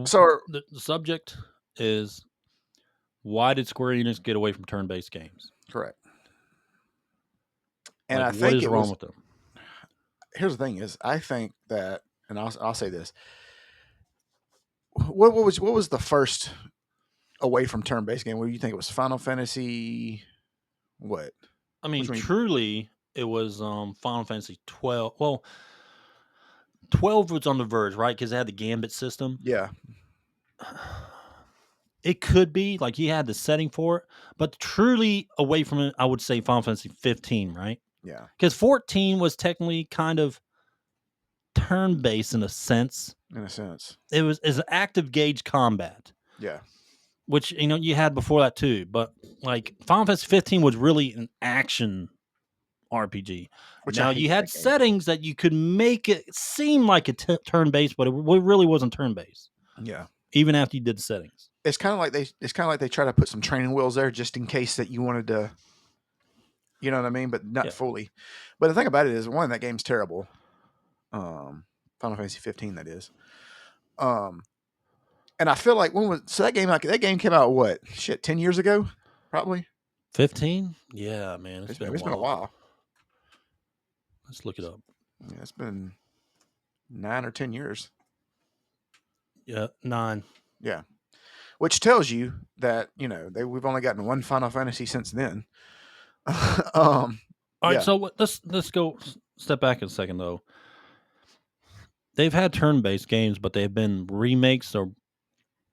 So the subject is, why did Square Enix get away from turn-based games? correct. And Like, I what think is it wrong was. with them? Here's the thing: is I think that, and I'll say this. What was the first away from turn based game? What do you think it was? Final Fantasy. What? I mean, Which one? truly, it was Final Fantasy 12. Well, 12 was on the verge, right? Because it had the Gambit system. Yeah. It could be like he had the setting for it, but truly away from it, I would say Final Fantasy 15, right? Yeah. Because 14 was technically kind of turn based in a sense. In a sense. It was an active gauge combat, Yeah. which you had before that too. But like Final Fantasy 15 was really an action RPG. Which I Now you hated had that game. settings that you could make it seem like a turn based, but it really wasn't turn based. Yeah. Even after you did the settings. It's kind of like they try to put some training wheels there just in case that you wanted to, you know what I mean, but not Yeah. fully. But the thing about it is, one, that game's terrible. Final Fantasy 15, that is. And I feel like that game came out what 10 years ago, probably. 15? Yeah, man, it's been a It's been a while. while. Let's look it up. Yeah, it's been 9 or 10 years. Yeah, 9. Yeah, which tells you that we've only gotten one Final Fantasy since then. All right, yeah, so let's go step back a second though. They've had turn-based games, but they've been remakes, or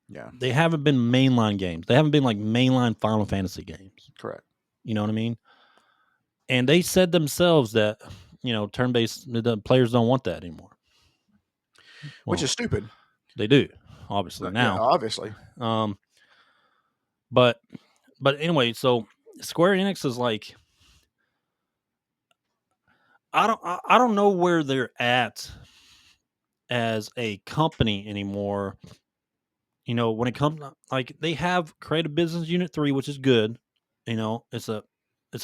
yeah, they haven't been mainline games. They haven't been like mainline Final Fantasy games. correct. You know what I mean? And they said themselves that turn-based, the players don't want that anymore. Which Well, is stupid. they do, obviously Yeah, now. obviously. But anyway, so Square Enix is like, I don't know where they're at as a company anymore. When it comes, like, they have Creative Business Unit 3, which is good. It's a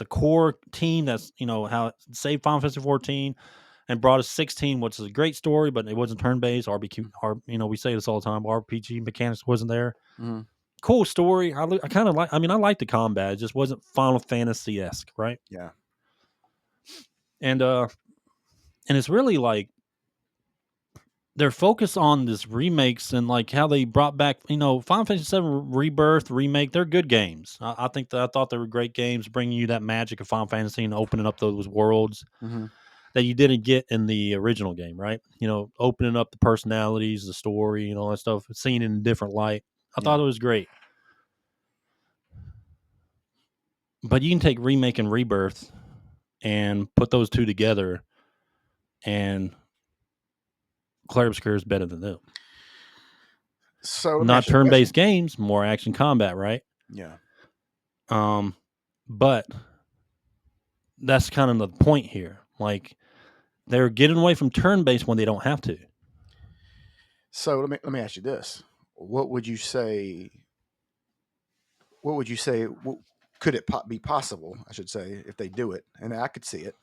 core team that's how it saved Final Fantasy 14 and brought us 16, which is a great story, but it wasn't turn based. We say this all the time. RPG mechanics wasn't there. Mm-hmm. Cool story. I kind of like. I mean, I like the combat. It just wasn't Final Fantasy esque, right? Yeah. And it's really like they're focused on this remakes and like how they brought back, Final Fantasy 7 Rebirth remake. They're good games. I thought they were great games, bringing you that magic of Final Fantasy and opening up those worlds Mm-hmm. that you didn't get in the original game, right? Opening up the personalities, the story, all that stuff, seeing it in a different light. I thought it was great. But you can take remake and rebirth and put those two together, and 𝐼-𝐸𝐵𝐿 is better than them. So let me Not ask you a turn-based question. games, more action combat, right? Yeah. But that's kind of the point here. Like, they're getting away from turn-based when they don't have to. So let me ask you this: What would you say? What would you say? Could it be possible? I should say, if they do it, and I could see it,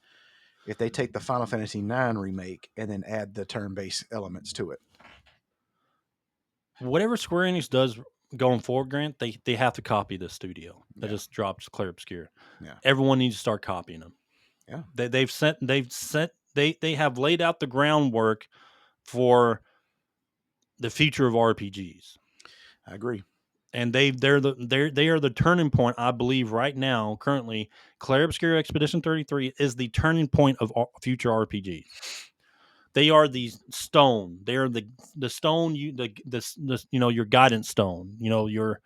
if they take the Final Fantasy IX remake and then add the turn-based elements to it. Whatever Square Enix does going forward, Grant, they have to copy this studio that just dropped 𝐼-𝐸𝐵𝐿. Yeah. Everyone needs to start copying them. Yeah. They have laid out the groundwork for the future of RPGs. I agree. And they are the turning point, I believe, right now. Currently, 𝐼-𝐸𝐵𝐿 Expedition 33 is the turning point of future RPGs. They are the stone. They are the stone. Your guidance stone. Your,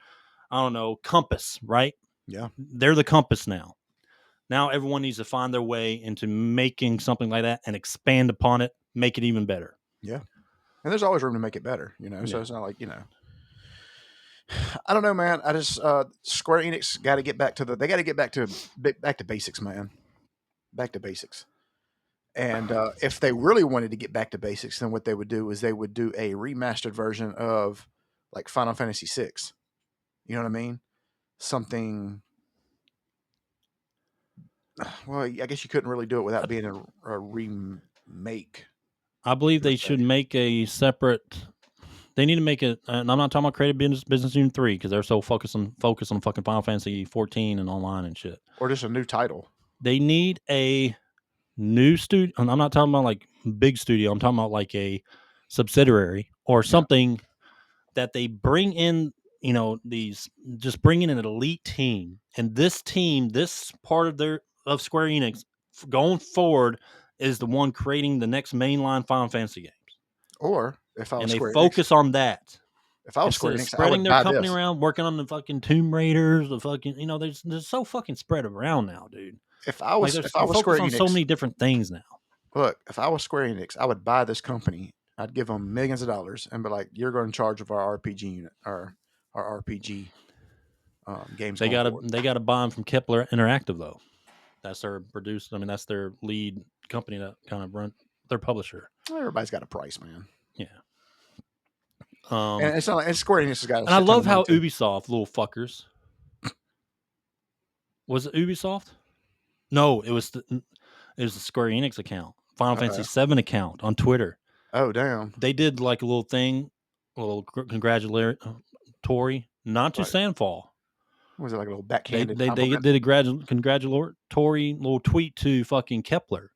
I don't know, compass. Right? Yeah. They're the compass now. Now everyone needs to find their way into making something like that and expand upon it, make it even better. Yeah. And there's always room to make it better, Yeah. So it's not like, I don't know, man. I just Square Enix got to get back to back to basics, man. Back to basics. And if they really wanted to get back to basics, then what they would do is they would do a remastered version of like Final Fantasy VI. You know what I mean? Something. Well, I guess you couldn't really do it without being a remake. I believe they should make a separate They need to make it. And I'm not talking about Creative Business Unit 3 because they're so focused on fucking Final Fantasy 14 and online and shit. Or just a new title. They need a new studio. I'm not talking about like big studio. I'm talking about like a subsidiary or something that they bring in. You know, these just bring in an elite team, and this team, this part of Square Enix going forward is the one creating the next mainline Final Fantasy games, Or if I and was they Square Enix, focus on that. if I was Instead Square of Enix, I spreading would their buy company this. around, working on the fucking Tomb Raiders, the fucking, they're so fucking spread around now, dude. If I Like was they're, if I they're was Square focused on so Enix, many different things now. look, if I was Square Enix, I would buy this company. I'd give them millions of dollars and be like, "You're going in charge of our RPG unit, our RPG games They going gotta forward." they gotta buy them from Kepler Interactive though. That's their producer. I mean, that's their lead company that kind of run their publisher. Everybody's got a price, man. Yeah. And it's not like and Square Enix has got a And I shit ton of love money how too. Ubisoft, little fuckers. Was it Ubisoft? No, it was the Square Enix account, Final Fantasy VII account on Twitter. Oh damn! They did like a little thing, a little congratulatory, not to Like, Sandfall. was it like a little They backhanded they they compliment? did a congratulatory little tweet to fucking Kepler.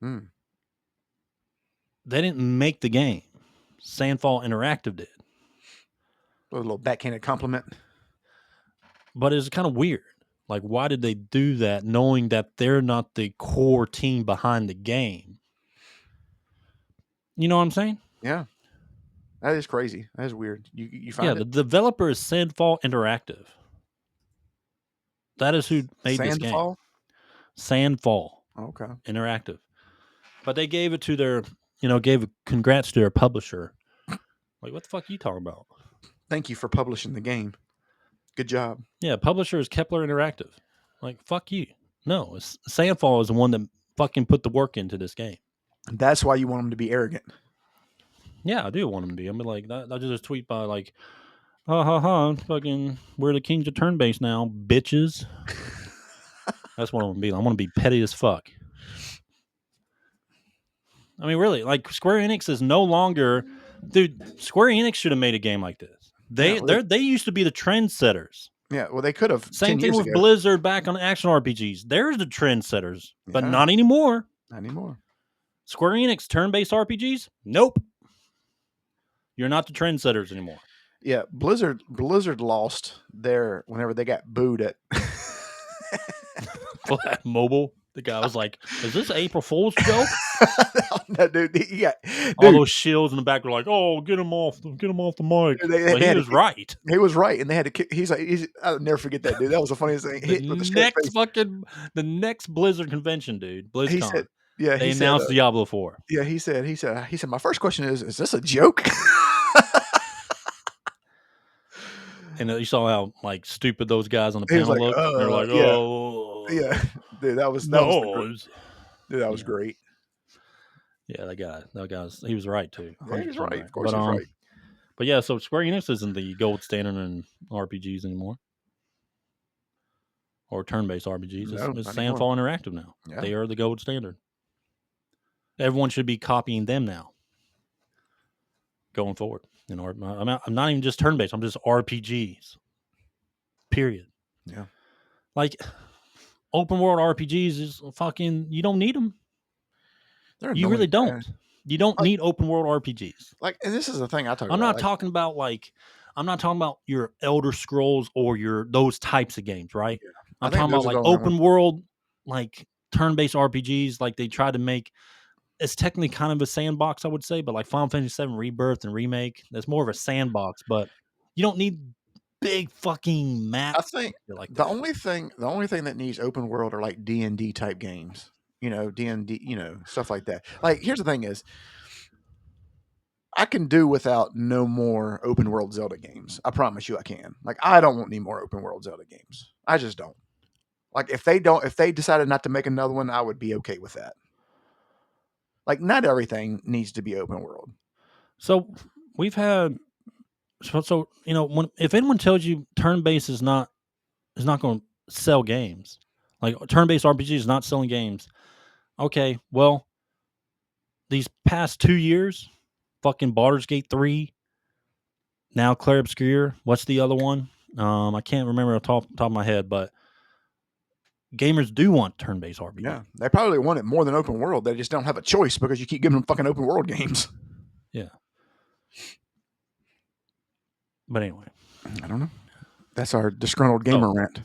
Mm. They didn't make the game. Sandfall Interactive did. A little backhanded compliment. But it's kind of weird. Like, why did they do that knowing that they're not the core team behind the game? You know what I'm saying? Yeah, that is crazy. That is weird. You Yeah, find the it developer is Sandfall Interactive. That is who made this game. Sandfall. Sandfall Okay. Interactive. But they gave it to their, gave a congrats to their publisher. Like, what the fuck are you talking about? Thank you for publishing the game. Good job. Yeah, publisher is Kepler Interactive. Like, fuck you. No, Sandfall is the one that fucking put the work into this game. That's why you want them to be arrogant. Yeah, I do want them to be. I mean, like, I did a tweet by, like, ha, fucking, we're the kings of turn base now, bitches. That's what I want to be. I want to be petty as fuck. I mean, really, like, Square Enix is no longer, dude. Square Enix should have made a game like this. They used to be the trendsetters. Yeah, well, they could have Same 10 thing years with ago. Blizzard back on action RPGs. There's the trendsetters, but Yeah. not anymore. Not anymore. Square Enix turn-based RPGs? Nope. You're not the trendsetters anymore. Yeah, Blizzard lost their whenever they got booed at Flat Mobile. The guy was like, "Is this April Fool's joke?" no, dude, All those shields in the back were like, "Oh, get him off the mic." But he was right. He was right, and they had to kick. I'll never forget that, dude. That was the funniest thing. The next Blizzard convention, dude. BlizzCon. He said, "Yeah." They He said, announced Diablo 4. "Yeah." He said, "My first question is this a joke?" And you saw how like stupid those guys on the He was panel like, looked. They're like, yeah, "Oh, yeah." Dude, that was no." that was Yeah. great. Yeah, that guy, he was right too. Yeah, he's 100% right. Of course, he's right. But yeah, so Square Enix isn't the gold standard in RPGs anymore, or turn-based RPGs. No, It's not anymore. Sandfall Interactive now. Yeah. They are the gold standard. Everyone should be copying them now, going forward. I'm not even just turn-based. I'm just RPGs. Period. Yeah. Like open world RPGs is fucking. You don't need them. You really don't. Man. You don't need open world RPGs. Like, and this is the thing I talk about. I'm not talking about your Elder Scrolls or those types of games, right? Yeah. I'm talking about like open world, like turn-based RPGs, like they tried to make. It's technically kind of a sandbox, I would say, but like Final Fantasy VII Rebirth and Remake, that's more of a sandbox. But you don't need big fucking maps. I think like the that. only thing that needs open world are like D&D type games. D&D, stuff like that. Like, here's the thing is, I can do without no more open world Zelda games. I promise you I can. Like, I don't want any more open world Zelda games. I just don't. Like, if they decided not to make another one, I would be okay with that. Like, not everything needs to be open world. So we've had if anyone tells you turn-based is not going to sell games, like turn-based RPG is not selling games. Okay, well, these past 2 years, fucking Baldur's Gate 3, now Claire Obscure. What's the other one? I can't remember off the top of my head, but gamers do want turn-based RPG. Yeah, they probably want it more than open world. They just don't have a choice because you keep giving them fucking open world games. Yeah. But anyway, I don't know. That's our disgruntled gamer rant.